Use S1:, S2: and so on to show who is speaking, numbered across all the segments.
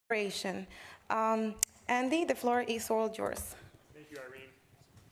S1: Andy, the floor is all yours.
S2: Thank you, Irene.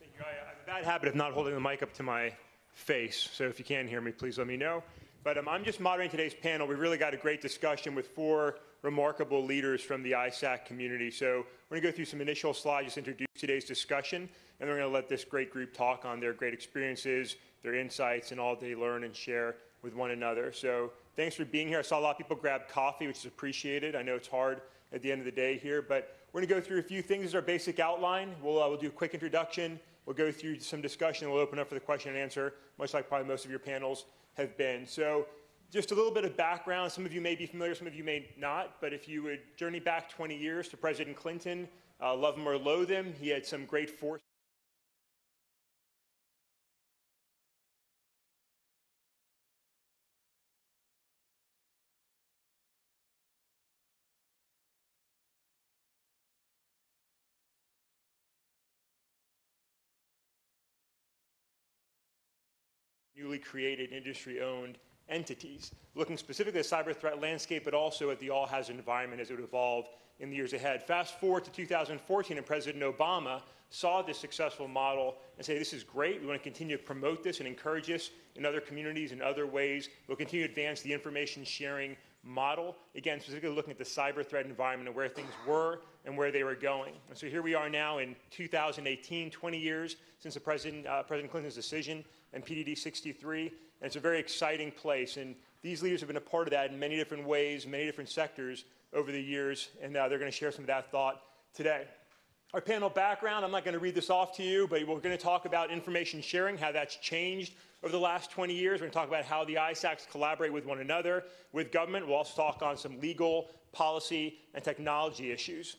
S2: Thank you. I have a bad habit of not holding the mic up to my face, so if you can hear me, please let me know. But I'm just moderating today's panel. We really got a great discussion with 4 remarkable leaders from the ISAC community. So we're going to go through some initial slides, just introduce today's discussion, and we're going to let this great group talk on their great experiences, their insights, and all they learn and share with one another. So thanks for being here. I saw a lot of people grab coffee, which is appreciated. I know it's hard at the end of the day here, but we're going to go through a few things. This is our basic outline. We'll do a quick introduction. We'll go through some discussion. We'll open up for the question and answer, much like probably most of your panels have been. So just a little bit of background. Some of you may be familiar, some of you may not, but if you would journey back 20 years to President Clinton, love him or loathe him, he had some great foresight. Newly created industry-owned entities, looking specifically at the cyber threat landscape, but also at the all-hazard environment as it would evolve in the years ahead. Fast forward to 2014, and President Obama saw this successful model and said, this is great. We want to continue to promote this and encourage this in other communities and other ways. We'll continue to advance the information sharing model, again, specifically looking at the cyber threat environment and where things were and where they were going. And so here we are now in 2018, 20 years since the President Clinton's decision and PDD 63, and it's a very exciting place. And these leaders have been a part of that in many different ways, many different sectors over the years, and they're going to share some of that thought today. Our panel background, I'm not going to read this off to you, but we're going to talk about information sharing, how that's changed over the last 20 years. We're going to talk about how the ISACs collaborate with one another, with government. We'll also talk on some legal, policy, and technology issues.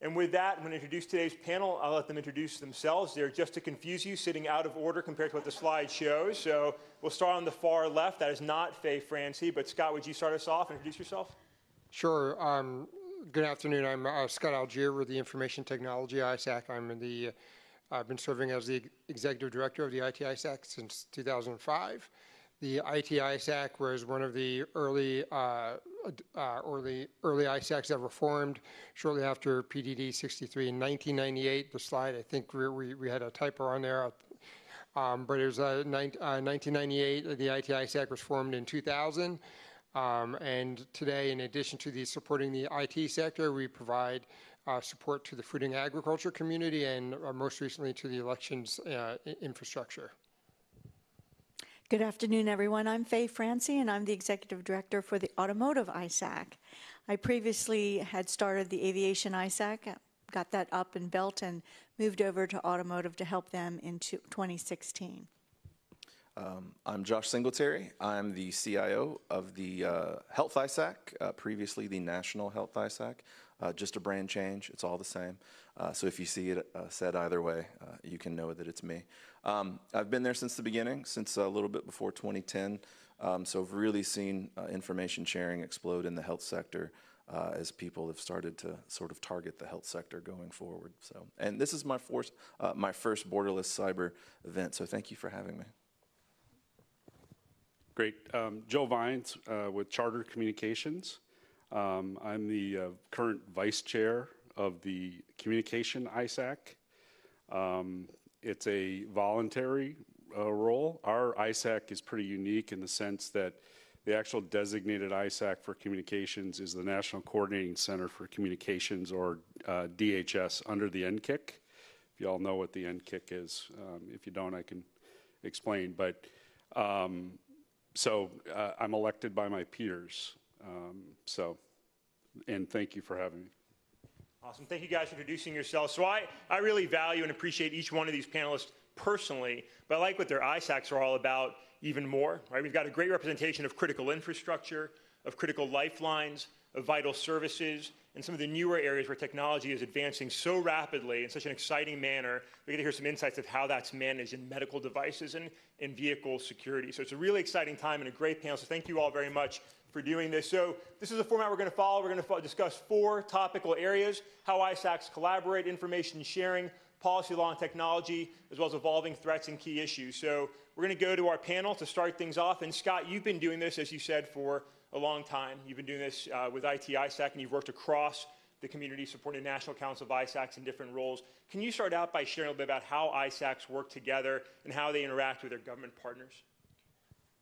S2: And with that, I'm going to introduce today's panel. I'll let them introduce themselves. They're, just to confuse you, sitting out of order compared to what the slide shows. So we'll start on the far left. That is not Faye Francie, but Scott, would you start us off and introduce yourself?
S3: Sure. Good afternoon. I'm Scott Algier with the Information Technology ISAC. I've been serving as the Executive Director of the IT ISAC since 2005. The IT ISAC was one of the early ISACs that were formed shortly after PDD 63 in 1998. The slide, I think we had a typo on there, but it was 1998. The IT ISAC was formed in 2000. And today, in addition to supporting the IT sector, we provide support to the food and agriculture community and most recently to the elections infrastructure.
S4: Good afternoon, everyone. I'm Faye Francie, and I'm the Executive Director for the Automotive ISAC. I previously had started the Aviation ISAC, got that up and built, and moved over to Automotive to help them in 2016.
S5: I'm Josh Singletary. I'm the CIO of the Health ISAC, previously the National Health ISAC. Just a brand change. It's all the same. So if you see it said either way, you can know that it's me. I've been there since the beginning, since a little bit before 2010. So I've really seen information sharing explode in the health sector as people have started to sort of target the health sector going forward. So, and this is my first Borderless cyber event. So thank you for having me.
S6: Great. Joe Vines with Charter Communications. I'm the current vice chair of the Communication ISAC. It's a voluntary role. Our ISAC is pretty unique in the sense that the actual designated ISAC for communications is the National Coordinating Center for Communications, or DHS, under the NCIC. If you all know what the NCIC is. If you don't, I can explain. But So I'm elected by my peers. And thank you for having me.
S2: Awesome. Thank you guys for introducing yourselves. So I really value and appreciate each one of these panelists personally, but I like what their ISACs are all about even more. Right? We've got a great representation of critical infrastructure, of critical lifelines, of vital services, and some of the newer areas where technology is advancing so rapidly in such an exciting manner. We get to hear some insights of how that's managed in medical devices and in vehicle security. So it's a really exciting time and a great panel. So thank you all very much for doing this. So this is the format we're going to follow. We're going to discuss 4 topical areas: how ISACs collaborate, information sharing, policy, law, and technology, as well as evolving threats and key issues. So we're going to go to our panel to start things off. And Scott, you've been doing this, as you said, for a long time. You've been doing this with IT ISAC, and you've worked across the community supporting the National Council of ISACs in different roles. Can you start out by sharing a little bit about how ISACs work together and how they interact with their government partners?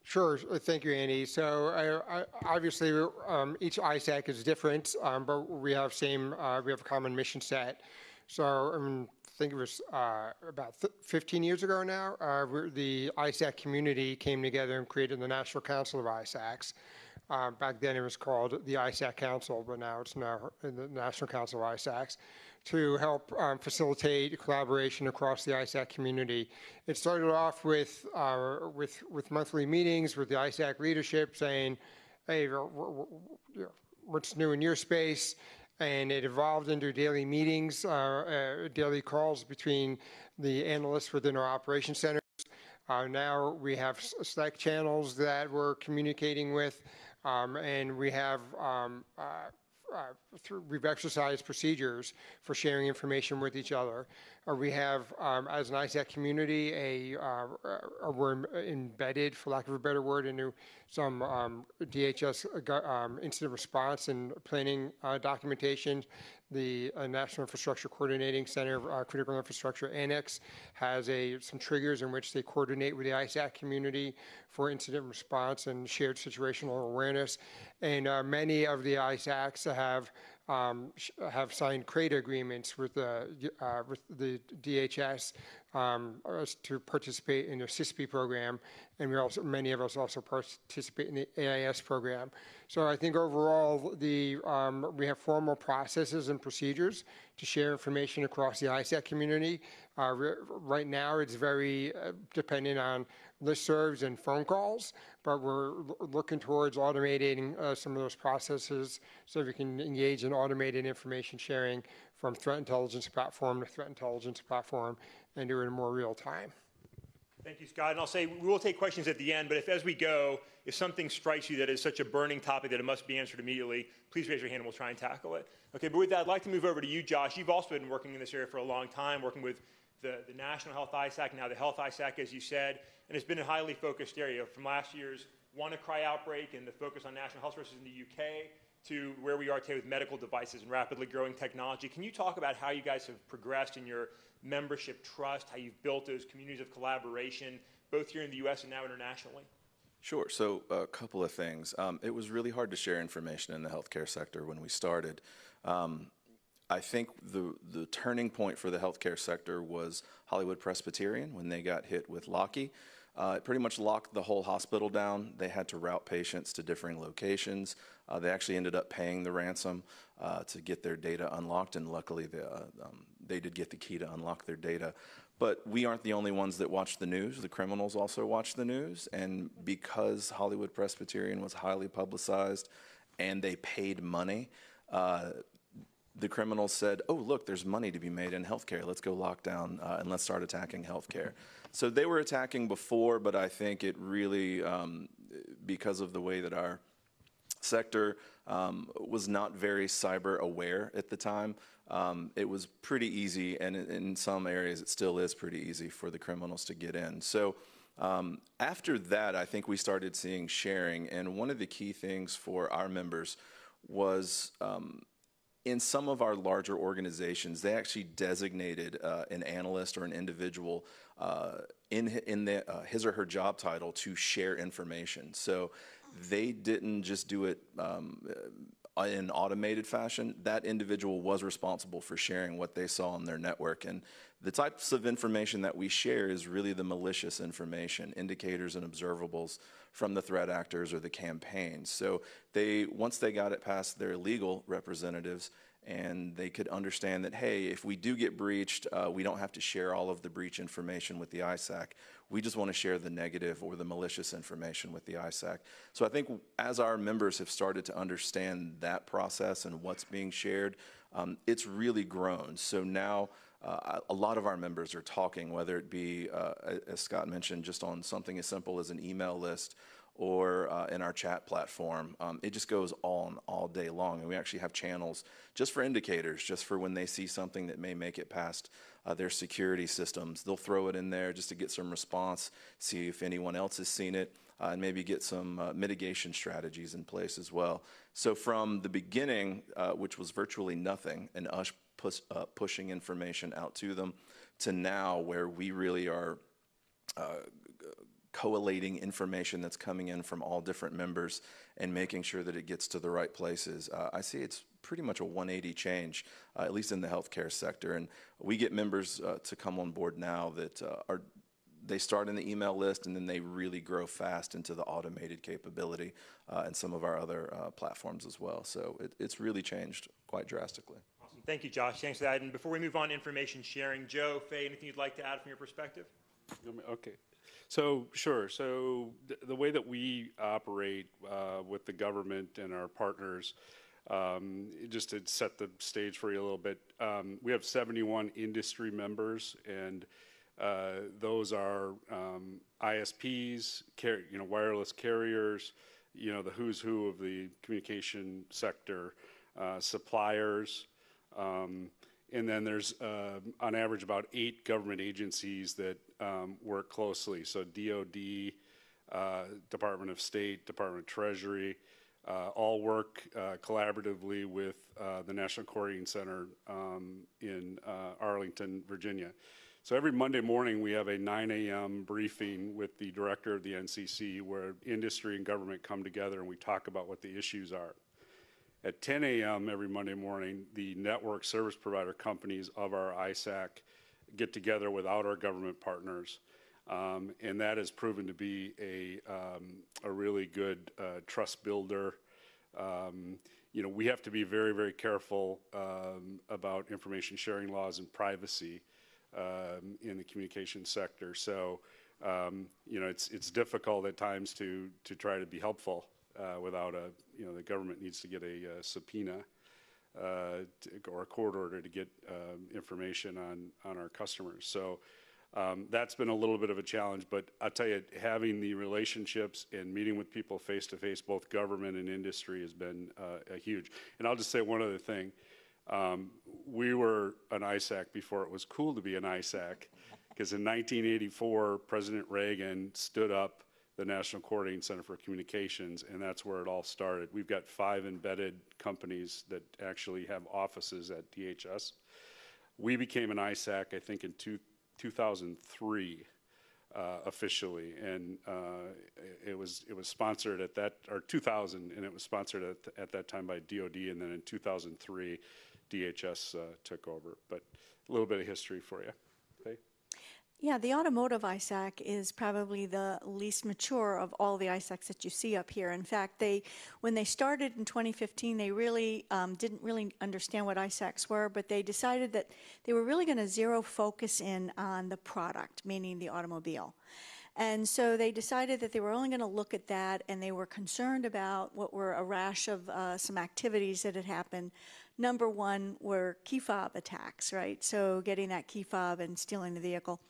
S3: Sure. Thank you, Andy. So obviously, each ISAC is different, but we have a common mission set. So I think it was about 15 years ago now, the ISAC community came together and created the National Council of ISACs. Back then it was called the ISAC Council, but now it's the National Council of ISACs, to help facilitate collaboration across the ISAC community. It started off with monthly meetings with the ISAC leadership saying, hey, what's new in your space? And it evolved into daily meetings, daily calls between the analysts within our operations centers. Now we have Slack channels that we're communicating with, and we have we've exercised procedures for sharing information with each other. We have, as an ISAC community, we're embedded, for lack of a better word, into some DHS incident response and planning documentation. The National Infrastructure Coordinating Center, Critical Infrastructure Annex, has some triggers in which they coordinate with the ISAC community for incident response and shared situational awareness. And many of the ISACs have signed CRADA agreements with the DHS to participate in their CISP program, and many of us also participate in the AIS program. So I think overall, we have formal processes and procedures to share information across the ISAC community. Right now, it's very dependent on listservs and phone calls, but we're looking towards automating some of those processes so we can engage in automated information sharing from threat intelligence platform to threat intelligence platform and do it in more real time.
S2: Thank you, Scott. And I'll say we will take questions at the end, but as we go, if something strikes you that is such a burning topic that it must be answered immediately, please raise your hand and we'll try and tackle it. Okay, but with that, I'd like to move over to you, Josh. You've also been working in this area for a long time, working with the National Health ISAC, now the Health ISAC, as you said, and it's been a highly focused area from last year's WannaCry outbreak and the focus on national health resources in the UK to where we are today with medical devices and rapidly growing technology. Can you talk about how you guys have progressed in your membership trust, how you've built those communities of collaboration, both here in the US and now internationally?
S5: Sure. So a couple of things. It was really hard to share information in the healthcare sector when we started. I think the turning point for the healthcare sector was Hollywood Presbyterian when they got hit with Lockheed. It pretty much locked the whole hospital down. They had to route patients to differing locations. They actually ended up paying the ransom to get their data unlocked, and luckily they did get the key to unlock their data. But we aren't the only ones that watch the news. The criminals also watch the news, and because Hollywood Presbyterian was highly publicized and they paid money, the criminals said, oh, look, there's money to be made in healthcare. Let's go lock down and let's start attacking healthcare. So they were attacking before, but I think it really, because of the way that our sector was not very cyber aware at the time, it was pretty easy, and in some areas it still is pretty easy for the criminals to get in. So after that, I think we started seeing sharing, and one of the key things for our members was in some of our larger organizations, they actually designated an analyst or an individual in his or her job title to share information. So they didn't just do it in an automated fashion. That individual was responsible for sharing what they saw on their network. And the types of information that we share is really the malicious information, indicators and observables from the threat actors or the campaigns. So once they got it past their legal representatives and they could understand that, hey, if we do get breached, we don't have to share all of the breach information with the ISAC. We just want to share the negative or the malicious information with the ISAC. So I think as our members have started to understand that process and what's being shared, it's really grown. So now a lot of our members are talking, whether it be, as Scott mentioned, just on something as simple as an email list or in our chat platform. It just goes on all day long. And we actually have channels just for indicators, just for when they see something that may make it past their security systems. They'll throw it in there just to get some response, see if anyone else has seen it. and maybe get some mitigation strategies in place as well. So from the beginning, which was virtually nothing, and us pushing information out to them, to now where we really are collating information that's coming in from all different members and making sure that it gets to the right places. I see it's pretty much a 180 change, at least in the healthcare sector. And we get members to come on board now that they start in the email list and then they really grow fast into the automated capability and some of our other platforms as well. So it's really changed quite drastically.
S2: Awesome. Thank you, Josh. Thanks for that. And before we move on to information sharing, Joe, Faye, anything you'd like to add from your perspective?
S6: Okay. So, sure. So the way that we operate with the government and our partners, just to set the stage for you a little bit, we have 71 industry members, and those are ISPs, wireless carriers, the who's who of the communication sector, suppliers, and then there's, on average, about 8 government agencies that work closely. So DOD, Department of State, Department of Treasury, all work collaboratively with the National Coordinating Center in Arlington, Virginia. So every Monday morning, we have a 9 a.m. briefing with the director of the NCC where industry and government come together and we talk about what the issues are. At 10 a.m. every Monday morning, the network service provider companies of our ISAC get together without our government partners, and that has proven to be a really good trust builder. We have to be very, very careful about information sharing laws and privacy in the communication sector. So, it's difficult at times to try to be helpful. Without the government needs to get a subpoena or a court order to get information on our customers. So that's been a little bit of a challenge, but I'll tell you, having the relationships and meeting with people face to face, both government and industry, has been a huge. And I'll just say one other thing. We were an ISAC before it was cool to be an ISAC, because in 1984, President Reagan stood up the National Coordinating Center for Communications, and that's where it all started. We've got 5 embedded companies that actually have offices at DHS. We became an ISAC, I think, in 2003 officially, and it was sponsored at that, or 2000, and it was sponsored at that time by DOD, and then in 2003, DHS took over. But a little bit of history for you. Okay.
S4: Yeah, the automotive ISAC is probably the least mature of all the ISACs that you see up here. In fact, when they started in 2015, they really didn't really understand what ISACs were, but they decided that they were really going to zero focus in on the product, meaning the automobile. And so they decided that they were only going to look at that, and they were concerned about what were a rash of some activities that had happened. Number one were key fob attacks, right? So getting that key fob and stealing the vehicle.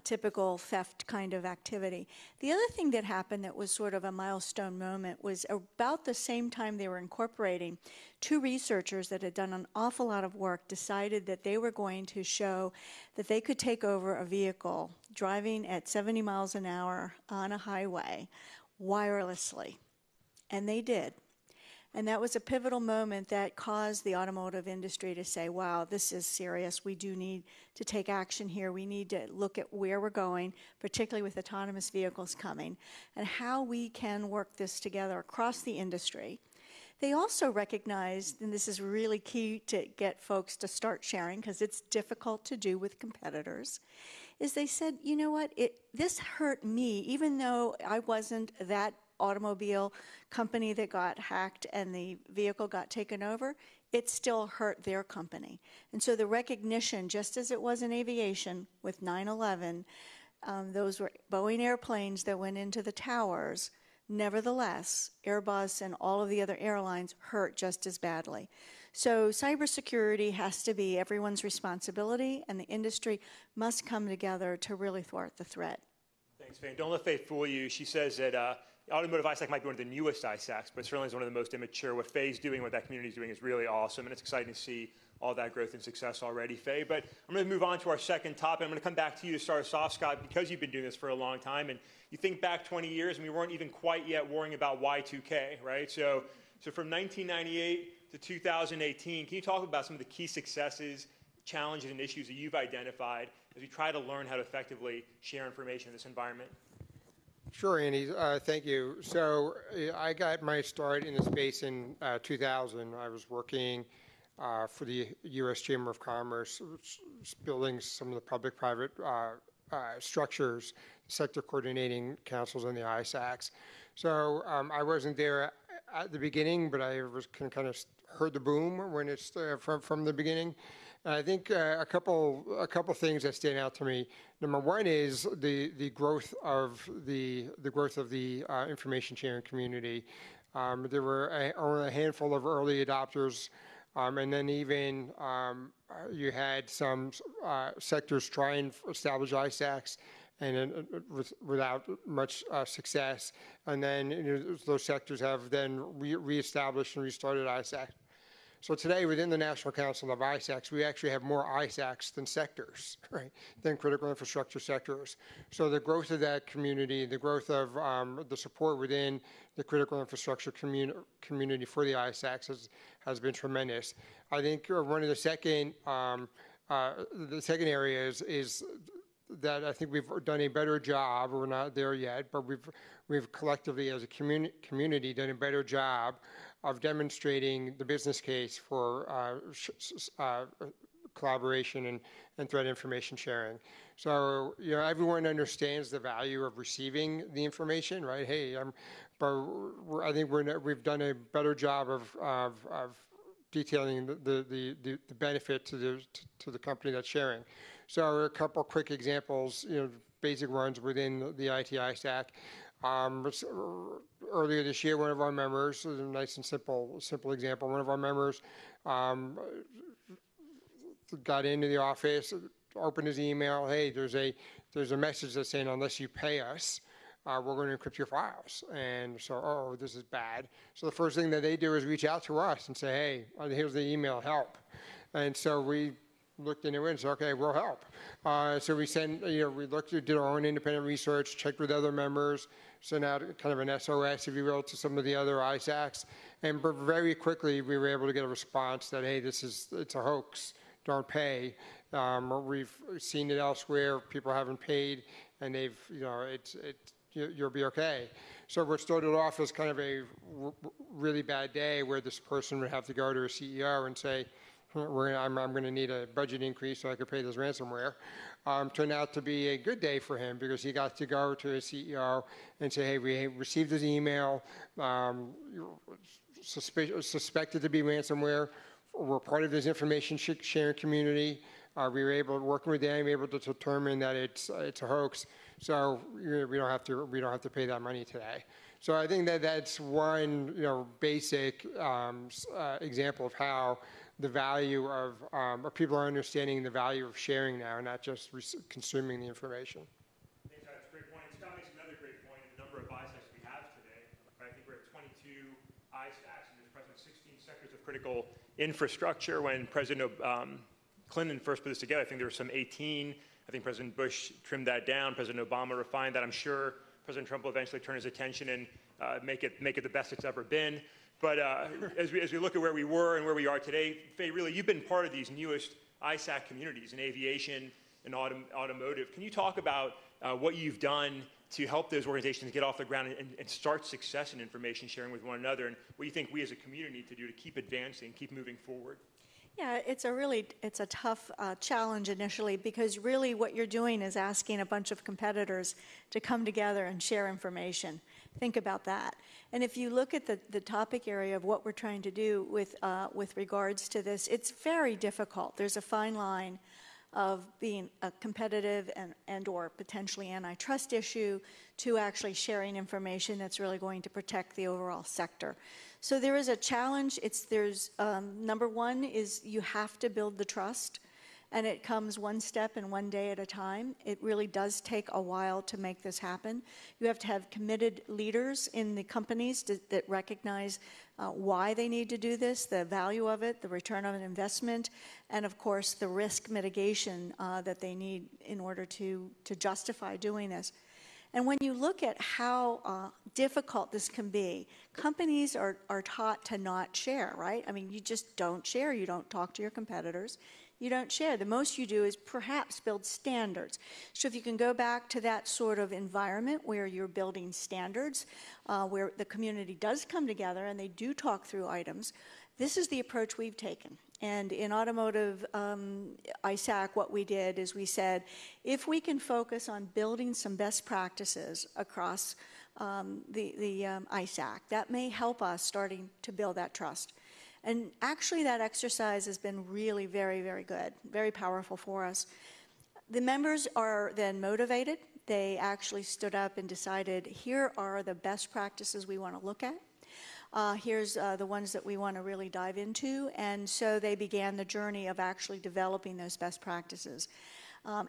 S4: Typical theft kind of activity. The other thing that happened that was sort of a milestone moment was about the same time they were incorporating, 2 researchers that had done an awful lot of work decided that they were going to show that they could take over a vehicle driving at 70 miles an hour on a highway wirelessly. And they did. And that was a pivotal moment that caused the automotive industry to say, wow, this is serious. We do need to take action here. We need to look at where we're going, particularly with autonomous vehicles coming, and how we can work this together across the industry. They also recognized, and this is really key to get folks to start sharing because it's difficult to do with competitors, is they said, you know what, this hurt me, even though I wasn't that automobile company that got hacked and the vehicle got taken over, it still hurt their company. And so the recognition, just as it was in aviation with 9/11, those were Boeing airplanes that went into the towers. Nevertheless, Airbus and all of the other airlines hurt just as badly. So cybersecurity has to be everyone's responsibility, and the industry must come together to really thwart the threat.
S2: Thanks, Faye. Don't let Faye fool you. She says that Automotive ISAC might be one of the newest ISACs, but certainly is one of the most immature. What Faye's doing, what that community is doing is really awesome, and it's exciting to see all that growth and success already, Faye. But I'm going to move on to our second topic. I'm going to come back to you to start us off, Scott, because you've been doing this for a long time, and you think back 20 years, and we weren't even quite yet worrying about Y2K, right? So from 1998 to 2018, can you talk about some of the key successes, challenges, and issues that you've identified as we try to learn how to effectively share information in this environment?
S3: Sure, Andy. Thank you. So I got my start in the space in 2000. I was working for the U.S. Chamber of Commerce, building some of the public-private structures, sector coordinating councils and the ISACs. So I wasn't there at the beginning, but I was kind of heard the boom when it's from the beginning. And I think a couple things that stand out to me. Number one is the growth of the information sharing community. There were only a handful of early adopters, and then even you had some sectors try and establish ISACs, and without much success. And then those sectors have then reestablished and restarted ISAC. So today, within the National Council of ISACs, we actually have more ISACs than sectors, right, than critical infrastructure sectors. So the growth of that community, the growth of the support within the critical infrastructure community for the ISACs has been tremendous. I think one of the second areas is that I think we've done a better job. We're not there yet, but we've collectively, as a community, done a better job of demonstrating the business case for collaboration and threat information sharing. So everyone understands the value of receiving the information, right? Hey, but I think we've done a better job of detailing the benefit to the company that's sharing. So a couple quick examples, basic ones within the IT ISAC. Earlier this year, one of our members, a nice and simple example, one of our members got into the office, opened his email, hey, there's a message that's saying, unless you pay us, we're going to encrypt your files. And so, oh, this is bad. So the first thing that they do is reach out to us and say, hey, here's the email, help. And so we looked into it and said, okay, we'll help. So we did our own independent research, checked with other members, sent out kind of an SOS, if you will, to some of the other ISACs. And very quickly, we were able to get a response that, hey, it's a hoax, don't pay. We've seen it elsewhere, people haven't paid, and you'll be okay. So what started off as kind of a really bad day where this person would have to go to a CEO and say, I'm going to need a budget increase so I could pay this ransomware, turned out to be a good day for him because he got to go to his CEO and say, hey, we received his email, suspected to be ransomware. We're part of this information sharing community. We were working with them, able to determine that it's a hoax. So we don't have to pay that money today. So I think that's one basic example of how the value of people are understanding the value of sharing now, not just consuming the information.
S2: Thanks, that's a great point. And Scott makes another great point in the number of ISACs we have today. I think we're at 22 ISACs, and there's presently 16 sectors of critical infrastructure. When President Clinton first put this together, I think there were some 18. I think President Bush trimmed that down. President Obama refined that. I'm sure President Trump will eventually turn his attention and make it the best it's ever been. But as we look at where we were and where we are today, Faye, really, you've been part of these newest ISAC communities in aviation and automotive. Can you talk about what you've done to help those organizations get off the ground and start success in information sharing with one another, and what you think we as a community need to do to keep advancing, keep moving forward?
S4: Yeah, it's a tough challenge initially, because really what you're doing is asking a bunch of competitors to come together and share information. Think about that. And if you look at the topic area of what we're trying to do with regards to this, it's very difficult. There's a fine line of being a competitive and or potentially antitrust issue to actually sharing information that's really going to protect the overall sector. So there is a challenge. Number one is you have to build the trust. and it comes one step and one day at a time. It really does take a while to make this happen. You have to have committed leaders in the companies that recognize why they need to do this, the value of it, the return on investment, and of course the risk mitigation that they need in order to justify doing this. And when you look at how difficult this can be, companies are taught to not share, right? I mean, you just don't share. You don't talk to your competitors. You don't share. The most you do is perhaps build standards. So if you can go back to that sort of environment where you're building standards, where the community does come together and they do talk through items, this is the approach we've taken. And in automotive ISAC, what we did is we said, if we can focus on building some best practices across the ISAC, that may help us starting to build that trust. And actually that exercise has been really very, very good, very powerful for us. The members are then motivated. They actually stood up and decided, here are the best practices we want to look at. Here's the ones that we want to really dive into. And so they began the journey of actually developing those best practices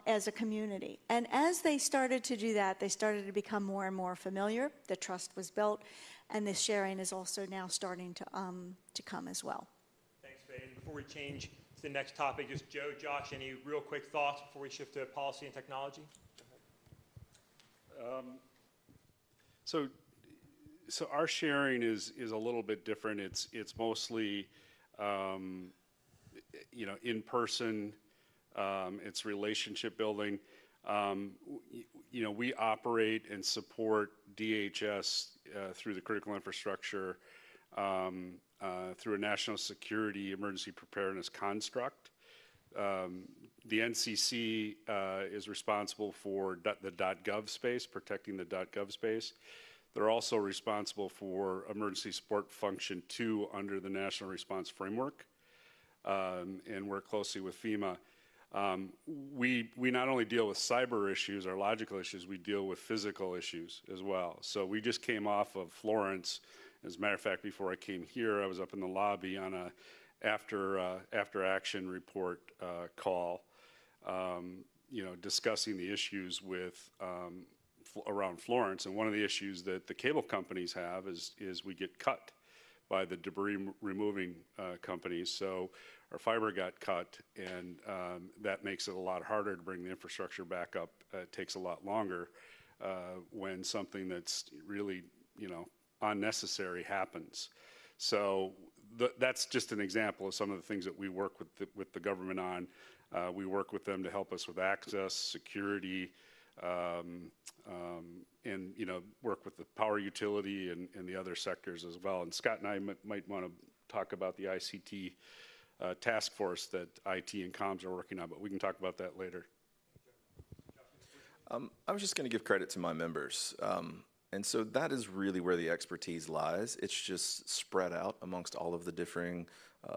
S4: as a community. And as they started to do that, they started to become more and more familiar. The trust was built, and the sharing is also now starting to come as well.
S2: Thanks, Faye. And before we change to the next topic, just Joe, Josh, any real quick thoughts before we shift to policy and technology?
S6: So our sharing is a little bit different. It's mostly, in person. It's relationship building. We operate and support DHS through the critical infrastructure through a national security emergency preparedness construct. The NCC is responsible for the .gov space, protecting the .gov space. They're also responsible for Emergency Support Function 2 under the National Response Framework, and work closely with FEMA. We not only deal with cyber issues or logical issues, we deal with physical issues as well. So we just came off of Florence. As a matter of fact, before I came here, I was up in the lobby on a after action report call, discussing the issues with around Florence. And one of the issues that the cable companies have is we get cut by the debris removing companies. So our fiber got cut, and that makes it a lot harder to bring the infrastructure back up. It takes a lot longer when something that's really, unnecessary happens. So that's just an example of some of the things that we work with the government on. We work with them to help us with access, security, and work with the power utility and the other sectors as well. And Scott and I might want to talk about the ICT task force that IT and comms are working on, but we can talk about that later.
S5: I was just going to give credit to my members. And so that is really where the expertise lies. It's just spread out amongst all of the differing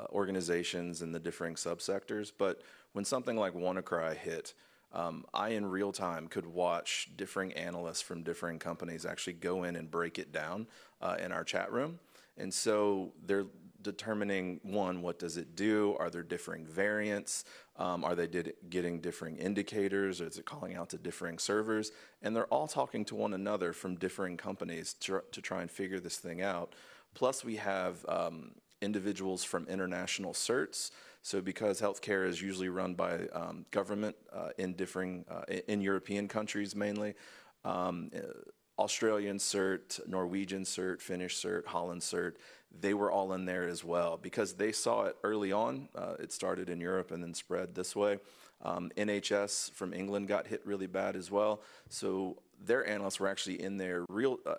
S5: organizations and the differing subsectors. But when something like WannaCry hit, I, in real time, could watch differing analysts from differing companies actually go in and break it down in our chat room. And so they're determining, one, what does it do? Are there differing variants? Are they getting differing indicators? Or is it calling out to differing servers? And they're all talking to one another from differing companies to try and figure this thing out. Plus, we have individuals from international certs. So because healthcare is usually run by government in European countries mainly, Australian cert, Norwegian cert, Finnish cert, Holland cert, they were all in there as well because they saw it early on. It started in Europe and then spread this way. NHS from England got hit really bad as well. So their analysts were actually in there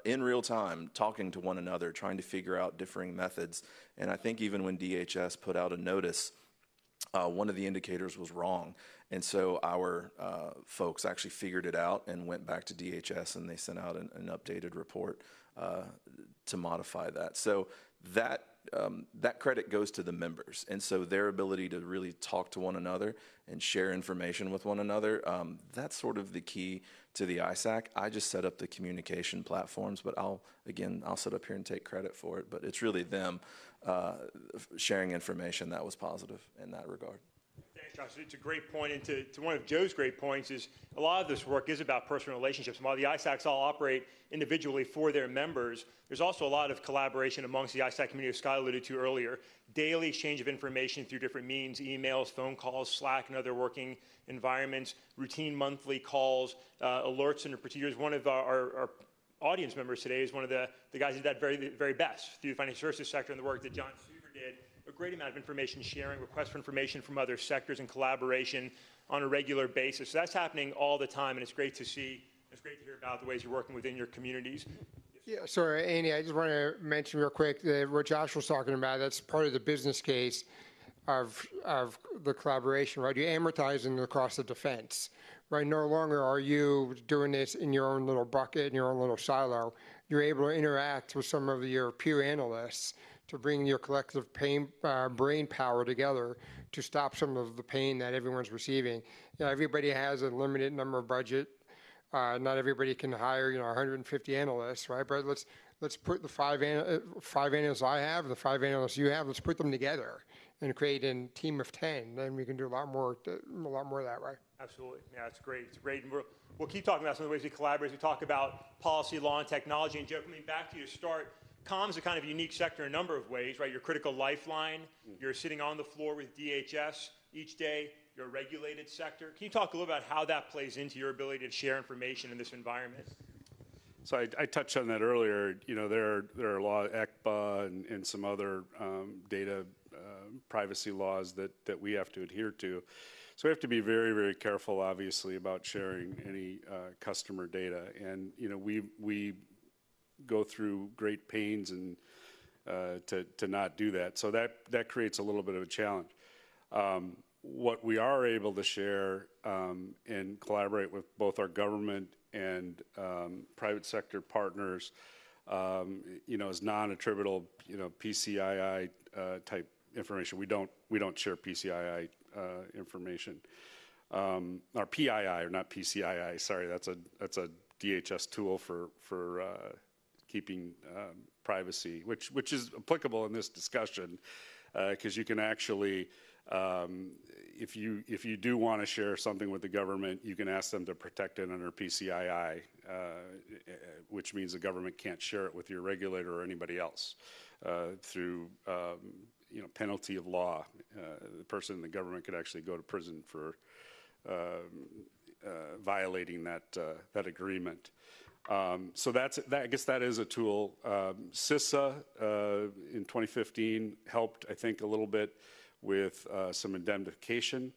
S5: in real time talking to one another, trying to figure out differing methods. And I think even when DHS put out a notice, one of the indicators was wrong. And so our folks actually figured it out and went back to DHS, and they sent out an updated report to modify that. So that credit goes to the members. And so their ability to really talk to one another and share information with one another, that's sort of the key to the ISAC. I just set up the communication platforms, but I'll sit up here and take credit for it. But it's really them sharing information that was positive in that regard.
S2: Thanks, Josh. It's a great point. And to one of Joe's great points is a lot of this work is about personal relationships. And while the ISACs all operate individually for their members, there's also a lot of collaboration amongst the ISAC community, as Scott alluded to earlier. Daily exchange of information through different means, emails, phone calls, Slack, and other working environments, routine monthly calls, alerts and procedures. One of our audience members today is one of the guys who did that very best through the financial services sector and the work that John Suter did. A great amount of information sharing, requests for information from other sectors and collaboration on a regular basis. So that's happening all the time, and it's great to see. It's great to hear about the ways you're working within your communities.
S3: Yeah, sorry, Andy, I just want to mention real quick that what Josh was talking about, that's part of the business case of the collaboration, right? You're amortizing the cost of defense, right? No longer are you doing this in your own little bucket, in your own little silo. You're able to interact with some of your peer analysts to bring your collective brain power together to stop some of the pain that everyone's receiving. You know, everybody has a limited number of budget. Not everybody can hire, 150 analysts, right? But let's put the five analysts I have, the 5 analysts you have, let's put them together and create a team of 10. Then we can do a lot more of that, right?
S2: Absolutely. Yeah, it's great. It's great. And we'll keep talking about some of the ways we collaborate. We talk about policy, law, and technology. And Joe, coming back to you to start, comms is a kind of unique sector in a number of ways, right? You're critical lifeline. You're sitting on the floor with DHS each day. You're a regulated sector. Can you talk a little about how that plays into your ability to share information in this environment?
S6: So I touched on that earlier. There are law, ECPA, and some other data privacy laws that we have to adhere to. So we have to be very, very careful, obviously, about sharing any customer data. And we go through great pains and to not do that. So that creates a little bit of a challenge. What we are able to share and collaborate with both our government and private sector partners, is non-attributable, PCII type information. We don't share PCII information, or PII, or not PCII. Sorry, that's a DHS tool for keeping privacy, which is applicable in this discussion, because you can actually, if you do want to share something with the government, you can ask them to protect it under PCII, which means the government can't share it with your regulator or anybody else through penalty of law. The person in the government could actually go to prison for violating that agreement. So I guess that is a tool. CISA in 2015 helped, I think, a little bit with some indemnification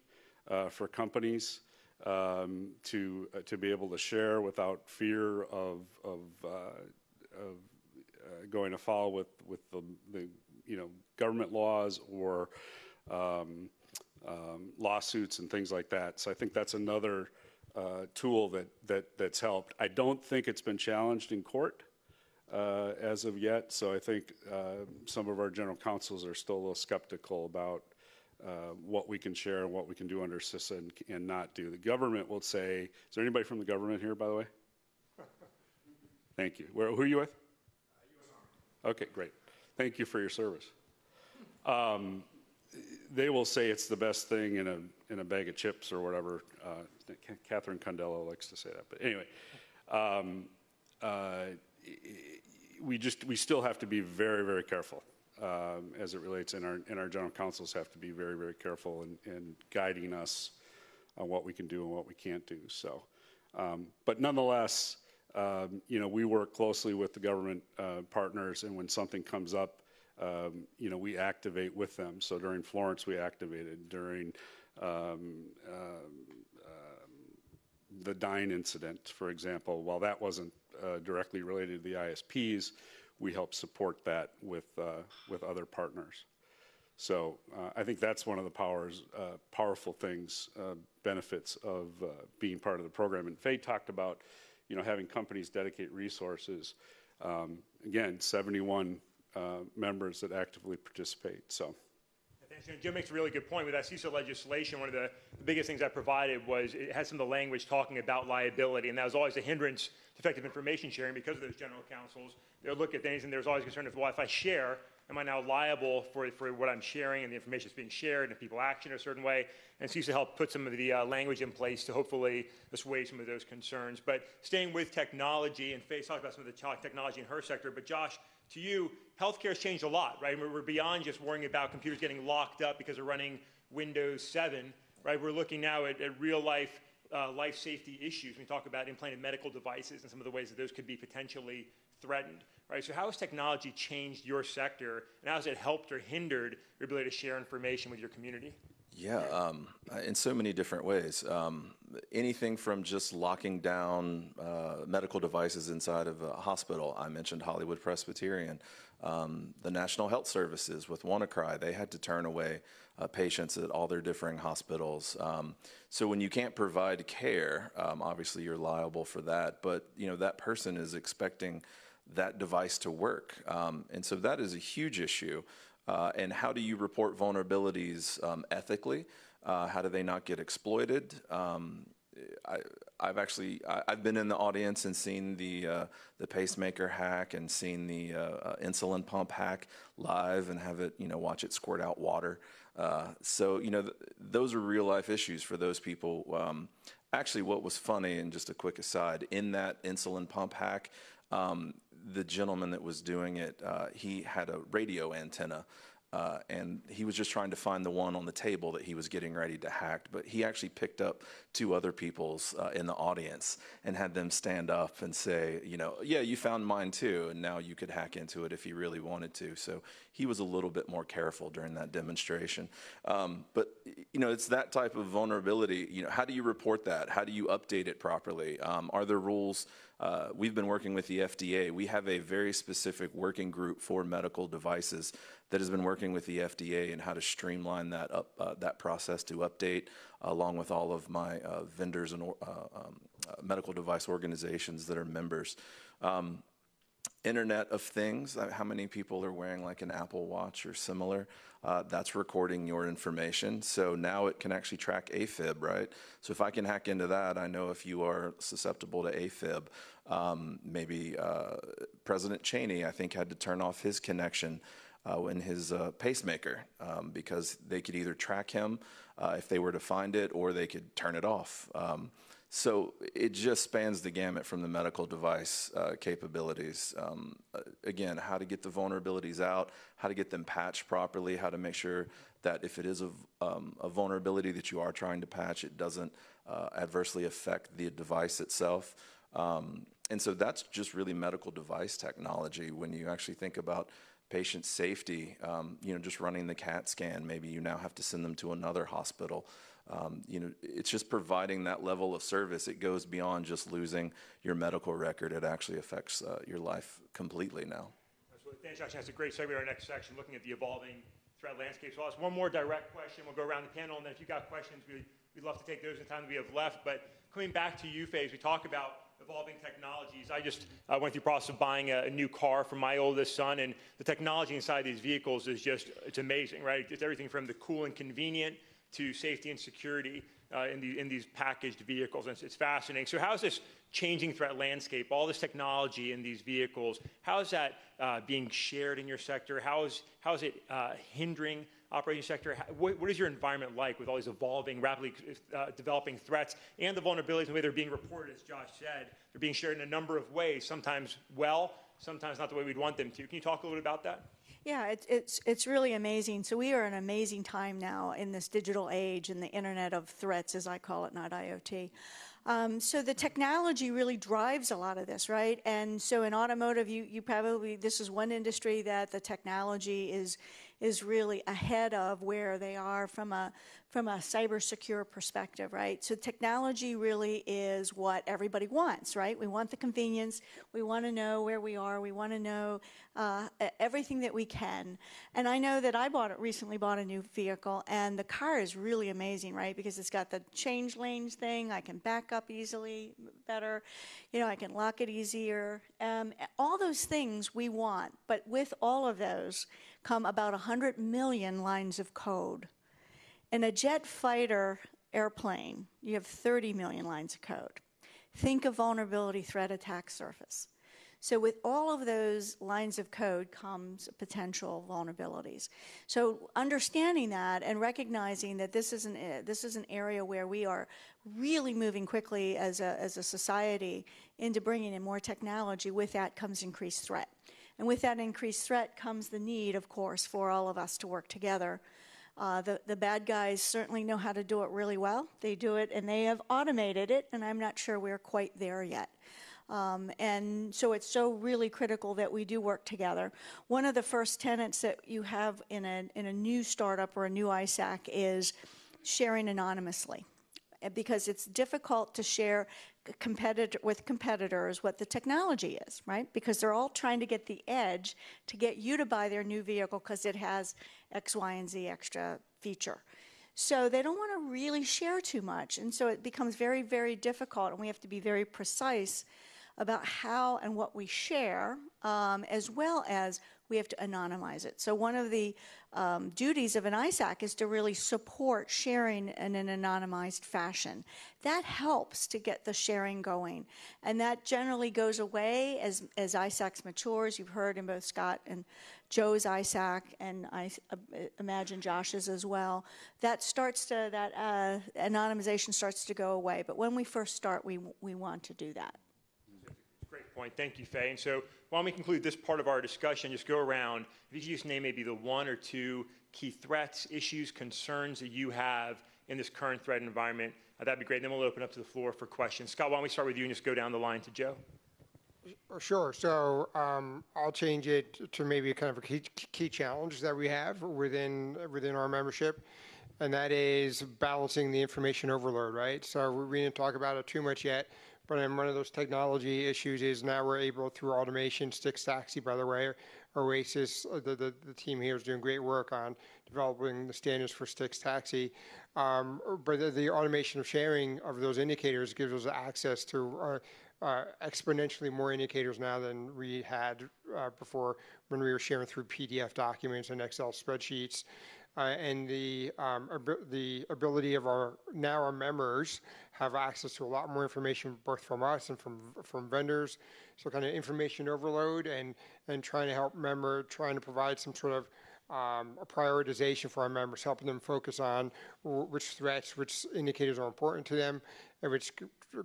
S6: for companies to be able to share without fear of going afoul with the government laws or lawsuits and things like that. So I think that's another tool that's helped. I don't think it's been challenged in court as of yet, so I think some of our general counsels are still a little skeptical about what we can share and what we can do under CISA and not do. The government will say, is there anybody from the government here, by the way? Thank you. Who are you with? U.S. Army. Okay, great. Thank you for your service. They will say it's the best thing in a bag of chips or whatever. Catherine Condello likes to say that. But anyway, we still have to be very, very careful as it relates, and our general counsels have to be very, very careful in guiding us on what we can do and what we can't do. So, but nonetheless, we work closely with the government partners, and when something comes up, we activate with them. So during Florence, we activated. During the Dine incident, for example, while that wasn't directly related to the ISPs, we helped support that with other partners. So I think that's one of the powerful things, benefits of being part of the program. And Faye talked about, having companies dedicate resources. Again, 71 members that actively participate. So.
S2: Thanks. Jim makes a really good point. With that CISA legislation, one of the biggest things I provided was it had some of the language talking about liability, and that was always a hindrance to effective information sharing because of those general counsels. They'll look at things, and there's always concern of, well, if I share, Am I now liable for what I'm sharing and the information that's being shared, and if people action a certain way? And CISA helped put some of the language in place to hopefully assuage some of those concerns. But staying with technology, and Faye's talked about some of the technology in her sector, but Josh, to you, healthcare has changed a lot, right? We're beyond just worrying about computers getting locked up because they're running Windows 7, right? We're looking now at real life life safety issues. We talk about implanted medical devices and some of the ways that those could be potentially threatened, right? So how has technology changed your sector, and how has it helped or hindered your ability to share information with your community?
S5: Yeah, in so many different ways. Anything from just locking down medical devices inside of a hospital. I mentioned Hollywood Presbyterian. The National Health Services with WannaCry, they had to turn away patients at all their differing hospitals. So when you can't provide care, obviously you're liable for that, but that person is expecting that device to work. And so that is a huge issue. And how do you report vulnerabilities ethically? How do they not get exploited? I've been in the audience and seen the pacemaker hack and seen the insulin pump hack live and have it, watch it squirt out water. So those are real life issues for those people. Actually, what was funny, and just a quick aside, in that insulin pump hack, the gentleman that was doing it, he had a radio antenna, and he was just trying to find the one on the table that he was getting ready to hack, but he actually picked up two other people's in the audience and had them stand up and say, yeah, you found mine too, and now you could hack into it if you really wanted to. So he was a little bit more careful during that demonstration. But it's that type of vulnerability. How do you report that? How do you update it properly? Are there rules? We've been working with the FDA. We have a very specific working group for medical devices that has been working with the FDA and how to streamline that process to update, along with all of my vendors and medical device organizations that are members. Internet of Things, how many people are wearing like an Apple Watch or similar? That's recording your information. So now it can actually track AFib, right? So if I can hack into that, I know if you are susceptible to AFib. Maybe President Cheney, I think, had to turn off his connection in his pacemaker because they could either track him if they were to find it, or they could turn it off. So it just spans the gamut from the medical device capabilities. Again, how to get the vulnerabilities out, how to get them patched properly, how to make sure that if it is a vulnerability that you are trying to patch, it doesn't adversely affect the device itself. And so that's just really medical device technology. When you actually think about patient safety, just running the CAT scan, maybe you now have to send them to another hospital. It's just providing that level of service. It goes beyond just losing your medical record. It actually affects your life completely now.
S2: Absolutely. Thanks, Josh. That's a great segue to our next section, looking at the evolving threat landscape. So I'll ask one more direct question. We'll go around the panel, and then if you've got questions, we'd love to take those in the time that we have left. But coming back to you, Faye, as we talk about evolving technologies, I just went through the process of buying a new car for my oldest son, and the technology inside these vehicles is it's amazing, right? It's everything from the cool and convenient to safety and security in these packaged vehicles, and it's fascinating. So how is this changing threat landscape, all this technology in these vehicles, how is that being shared in your sector? How is it hindering operating sector? What is your environment like with all these evolving, rapidly developing threats and the vulnerabilities and the way they're being reported, as Josh said? They're being shared in a number of ways, sometimes well, sometimes not the way we'd want them to. Can you talk a little bit about that?
S4: Yeah, it's really amazing. So we are in an amazing time now in this digital age and the Internet of Threats, as I call it, not IoT. So the technology really drives a lot of this, right? And so in automotive, you probably, this is one industry that the technology is really ahead of where they are from a cyber secure perspective, right? So technology really is what everybody wants, right? We want the convenience. We want to know where we are. We want to know everything that we can. And I know that I recently bought a new vehicle, and the car is really amazing, right? Because it's got the change lanes thing. I can back up easily, better. I can lock it easier. All those things we want, but with all of those come about 100 million lines of code. In a jet fighter airplane, you have 30 million lines of code. Think of vulnerability threat attack surface. So with all of those lines of code comes potential vulnerabilities. So understanding that and recognizing that this is an area where we are really moving quickly as a society into bringing in more technology, with that comes increased threat. And with that increased threat comes the need, of course, for all of us to work together. The bad guys certainly know how to do it really well. They do it, and they have automated it, and I'm not sure we're quite there yet. And so it's so really critical that we do work together. One of the first tenets that you have in a new startup or a new ISAC is sharing anonymously, because it's difficult to share with competitors what the technology is, right? Because they're all trying to get the edge to get you to buy their new vehicle because it has X, Y, and Z extra feature. So they don't want to really share too much, and so it becomes very, very difficult, and we have to be very precise about how and what we share, as well as we have to anonymize it. So one of the duties of an ISAC is to really support sharing in an anonymized fashion. That helps to get the sharing going. And that generally goes away as ISACs matures. You've heard in both Scott and Joe's ISAC, and I imagine Josh's as well. That anonymization starts to go away. But when we first start, we want to do that.
S2: Great point. Thank you, Faye. And so why don't we conclude this part of our discussion, just go around. If you could just name maybe the one or two key threats, issues, concerns that you have in this current threat environment, that'd be great. Then we'll open up to the floor for questions. Scott, why don't we start with you and just go down the line to Joe?
S3: Sure. So I'll change it to maybe kind of a key challenge that we have within our membership, and that is balancing the information overload, right? So we didn't talk about it too much yet, but one of those technology issues is now we're able, through automation, Styx Taxi, by the way, Oasis, the team here is doing great work on developing the standards for Styx Taxi. But the automation of sharing of those indicators gives us access to exponentially more indicators now than we had before, when we were sharing through PDF documents and Excel spreadsheets. And the ability of our members have access to a lot more information, both from us and from vendors. So kind of information overload and trying to provide some sort of a prioritization for our members, helping them focus on which threats, which indicators are important to them, and which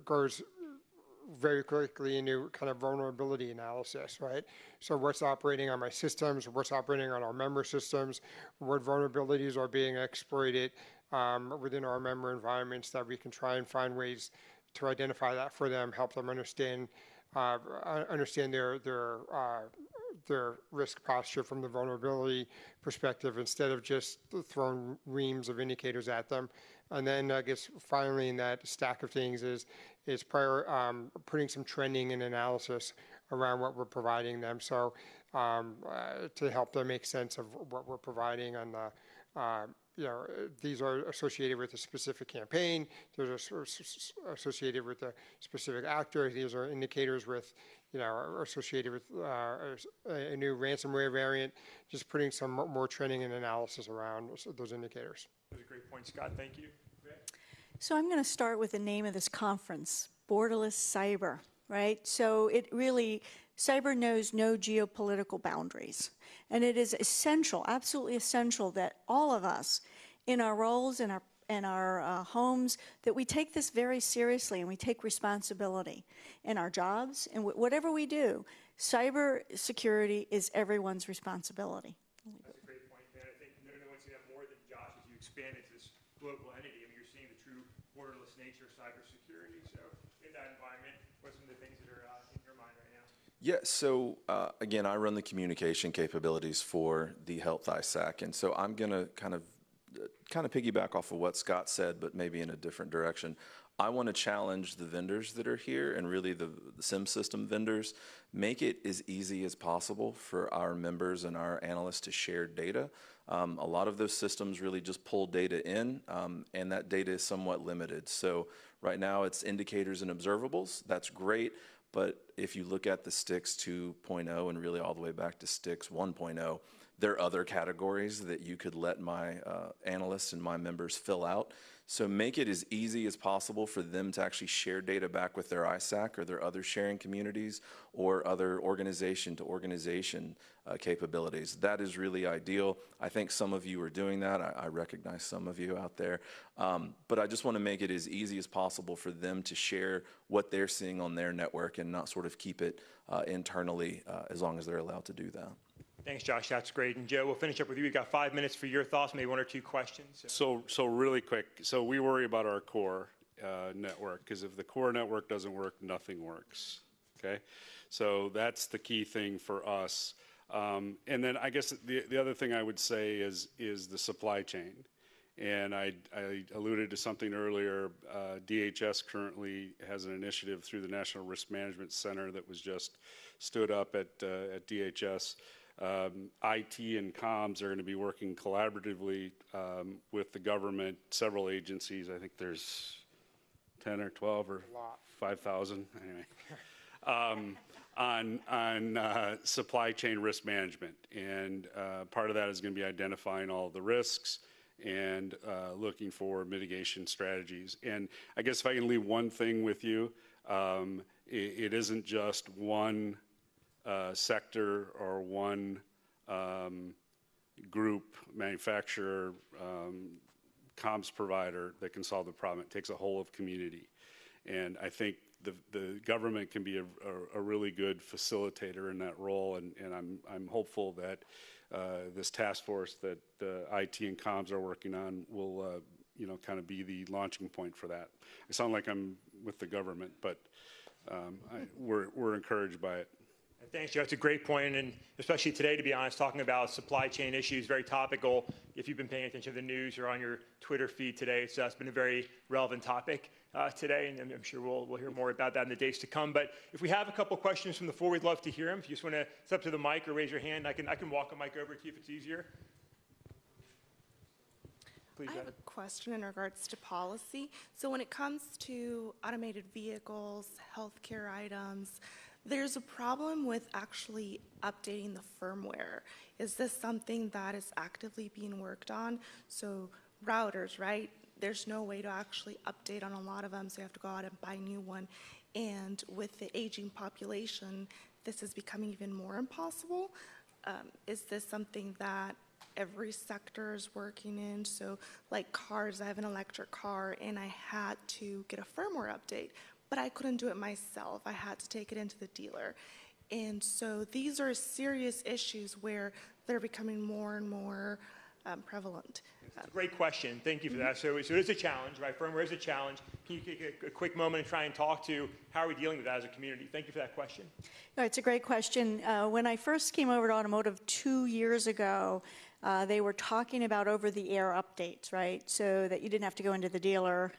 S3: goes very quickly into kind of vulnerability analysis, right? So what's operating on my systems, what's operating on our member systems, what vulnerabilities are being exploited within our member environments, that we can try and find ways to identify that for them, help them understand their risk posture from the vulnerability perspective, instead of just throwing reams of indicators at them. And then I guess finally in that stack of things is putting some trending and analysis around what we're providing them. So to help them make sense of what we're providing on the, these are associated with a specific campaign. These are associated with a specific actor. These are indicators with, are associated with a new ransomware variant. Just putting some more training and analysis around those indicators.
S2: That was a great point, Scott. Thank you.
S4: So I'm going to start with the name of this conference, Borderless Cyber, right? So it really, cyber knows no geopolitical boundaries. And it is essential, absolutely essential, that all of us in our roles, in our homes, that we take this very seriously and we take responsibility in our jobs and whatever we do. Cyber security is everyone's responsibility.
S2: That's a great point, Ben. I think no one wants to have more than Josh as you expand into this global entity. I mean, you're seeing the true borderless nature of cybersecurity. So in that environment, what are some of the things that are in your mind right now?
S5: Yeah, so again, I run the communication capabilities for the Health ISAC, and so I'm going to kind of piggyback off of what Scott said, but maybe in a different direction. I want to challenge the vendors that are here, and really the SIM system vendors, make it as easy as possible for our members and our analysts to share data. A lot of those systems really just pull data in, and that data is somewhat limited. So right now it's indicators and observables. That's great. But if you look at the Styx 2.0 and really all the way back to Styx 1.0, There are other categories that you could let my analysts and my members fill out. So make it as easy as possible for them to actually share data back with their ISAC or their other sharing communities or other organization to organization capabilities. That is really ideal. I think some of you are doing that. I recognize some of you out there. But I just want to make it as easy as possible for them to share what they're seeing on their network and not sort of keep it internally as long as they're allowed to do that.
S2: Thanks, Josh. That's great. And Joe, we'll finish up with you. We've got 5 minutes for your thoughts, maybe 1 or 2 questions.
S6: So really quick. So we worry about our core network, because if the core network doesn't work, nothing works. Okay, so that's the key thing for us. And then I guess the other thing I would say is the supply chain. And I alluded to something earlier. DHS currently has an initiative through the National Risk Management Center that was just stood up at DHS. IT and comms are going to be working collaboratively with the government, several agencies. I think there's 10 or 12 or 5,000 anyway, on supply chain risk management. And part of that is going to be identifying all the risks and looking for mitigation strategies. And I guess if I can leave one thing with you, it isn't just one sector or one group, manufacturer, comms provider that can solve the problem. It takes a whole of community. And I think the government can be a really good facilitator in that role. And I'm hopeful that this task force that IT and comms are working on will kind of be the launching point for that. I sound like I'm with the government, but we're encouraged by it.
S2: Thanks, Joe. That's a great point, and especially today, to be honest, talking about supply chain issues, very topical. If you've been paying attention to the news or on your Twitter feed today, it's been a very relevant topic today, and I'm sure we'll hear more about that in the days to come. But if we have a couple questions from the floor, we'd love to hear them. If you just want to step to the mic or raise your hand, I can walk a mic over to you if it's easier. Please,
S7: I have a question in regards to policy. So when it comes to automated vehicles, healthcare items, there's a problem with actually updating the firmware. Is this something that is actively being worked on? So routers, right? There's no way to actually update on a lot of them, so you have to go out and buy a new one. And with the aging population, this is becoming even more impossible. Is this something that every sector is working in? So like cars, I have an electric car and I had to get a firmware update, but I couldn't do it myself. I had to take it into the dealer. And so these are serious issues where they're becoming more and more prevalent.
S2: That's a great question. Thank you for that. So it is a challenge, right? Firmware is a challenge. Can you take a quick moment and try and talk to how are we dealing with that as a community? Thank you for that question.
S4: No, it's a great question. When I first came over to automotive 2 years ago, they were talking about over-the-air updates, right? So that you didn't have to go into the dealer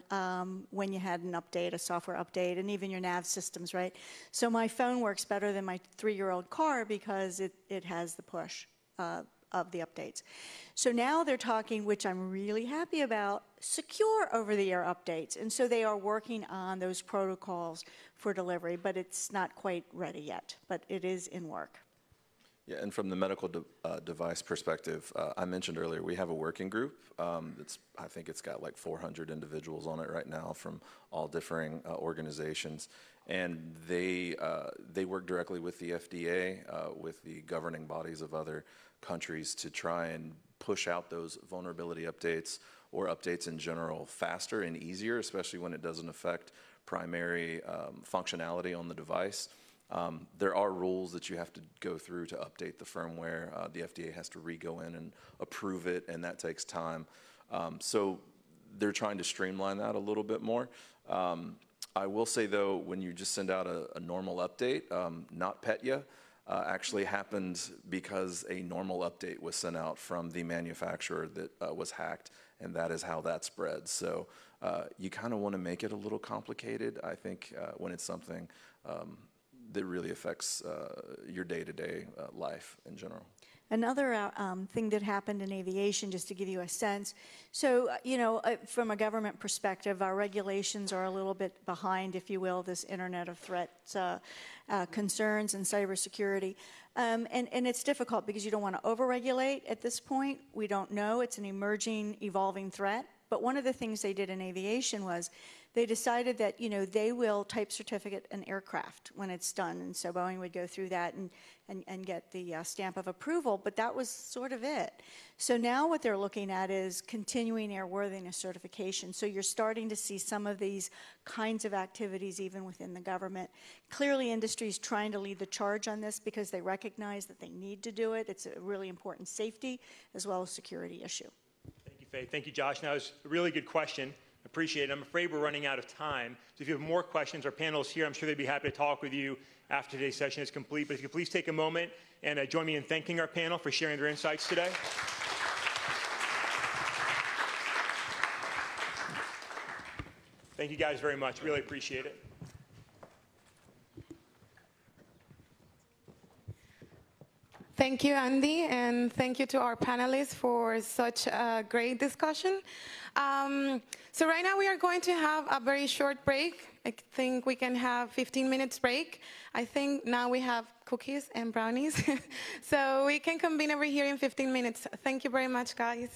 S4: when you had an update, a software update, and even your nav systems, right? So my phone works better than my 3-year-old car because it has the push of the updates. So now they're talking, which I'm really happy about, secure over-the-air updates. And so they are working on those protocols for delivery, but it's not quite ready yet, but it is in work.
S5: Yeah, and from the medical device perspective, I mentioned earlier, we have a working group. I think it's got like 400 individuals on it right now from all differing organizations. And they work directly with the FDA, with the governing bodies of other countries to try and push out those vulnerability updates or updates in general faster and easier, especially when it doesn't affect primary functionality on the device. There are rules that you have to go through to update the firmware. The FDA has to re-go in and approve it, and that takes time. So they're trying to streamline that a little bit more. I will say, though, when you just send out a normal update, not PETYA, actually happened because a normal update was sent out from the manufacturer that was hacked, and that is how that spread. So you kind of want to make it a little complicated, I think, when it's something that really affects your day-to-day life in general.
S4: Another thing that happened in aviation, just to give you a sense, so, from a government perspective, our regulations are a little bit behind, if you will, this Internet of Threats concerns and cybersecurity. And it's difficult because you don't want to overregulate at this point. We don't know. It's an emerging, evolving threat. But one of the things they did in aviation was they decided that, they will type certificate an aircraft when it's done. And so Boeing would go through that and get the stamp of approval, but that was sort of it. So now what they're looking at is continuing airworthiness certification. So you're starting to see some of these kinds of activities even within the government. Clearly, industry is trying to lead the charge on this because they recognize that they need to do it. It's a really important safety as well as security issue.
S2: Thank you, Faye. Thank you, Josh. Now, it's a really good question. Appreciate it. I'm afraid we're running out of time. So if you have more questions, our panel is here. I'm sure they'd be happy to talk with you after today's session is complete. But if you could please take a moment and join me in thanking our panel for sharing their insights today. Thank you guys very much. Really appreciate it.
S1: Thank you, Andy, and thank you to our panelists for such a great discussion. So right now we are going to have a very short break. I think we can have 15 minutes break. I think now we have cookies and brownies. So we can convene over here in 15 minutes. Thank you very much, guys.